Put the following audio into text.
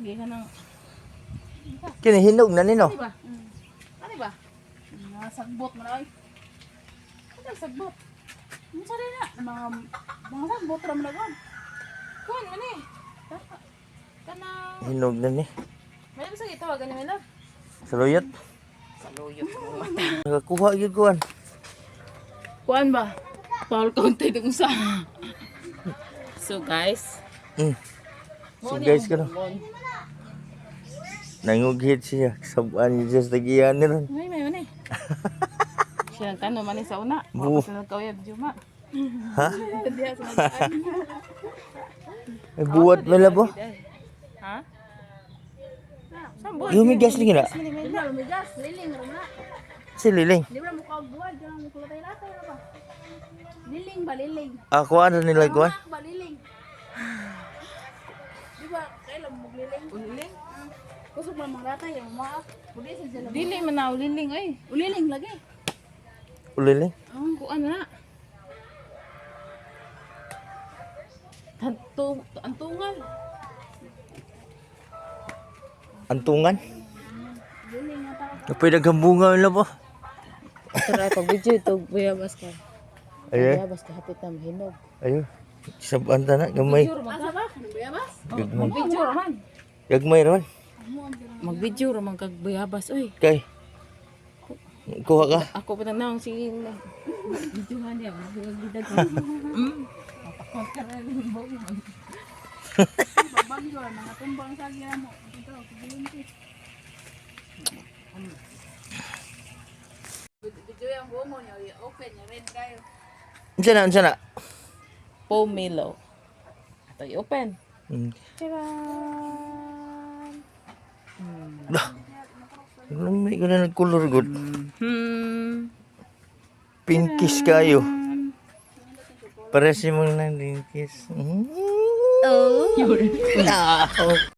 lagi ka ng... Kinihinog na nino. Ano ba? Ano ba? Sagbot mo na ay. Ano sagbot? Ano sa rin na? Mga sagbot ram na gawin. Kuhan mo ni. Kanang... Hinog na ni. May ba sa ito? Ganin mo lang. Saluyot. Saluyot mo. Nakakuha yun kuhan. Kuhan ba? Paul Conte itong sa... So guys. So guys ka no. Nangughit siya. Sabaan niya sa tagiyan ni ron. May man eh. Siya nagtanong man eh sa una. Bu. Baka sa nagkawiyab Juma. Ha? Diya sa nagkaan. Ay buwat mo labo. Ha? Saan buwan? Yung may gas lagi na. May gas. Liling mo na. Si Liling. Di ba mo kabuhat? Diyan mo kulatay-latay na ba? Liling ba? Liling. Ako ano nila kuhan? Ba liling? Di ba? Kailan mo liling? Liling? Kusog mo mga ratay. Yung mga budisin sila. Liling man na. Liling ay. Uliling lagi. Uliling? Kuan na. Antungan. Antungan? Liling na tao. Kapay naghambunga yun labo. Tara, pag video ito, buyabas ka. Ayun. Buyabas ka, hapit na mahinog. Ayun. Sabaan ta na. Gamay. Asa ba? Buyabas? Gagmay. Mag-video raman. Gagmay raman. Mag-video raman kag buyabas, oy. Kay. Kuha ka. Ako pa nang sige na. Video nga niya, mag-video ko. Mapakot ka rin yung buong mo. Babangyo, mga tumbang sa gira mo. Ito, kubulinti. Video yung buong mo niya, open, red kayo. Ansa na? Pomelo. Ito i-open. Tiran. Dah. Lumay ko na nag-color good. Pinkish kayo. Pares mo lang pinkish. Oh. Ah.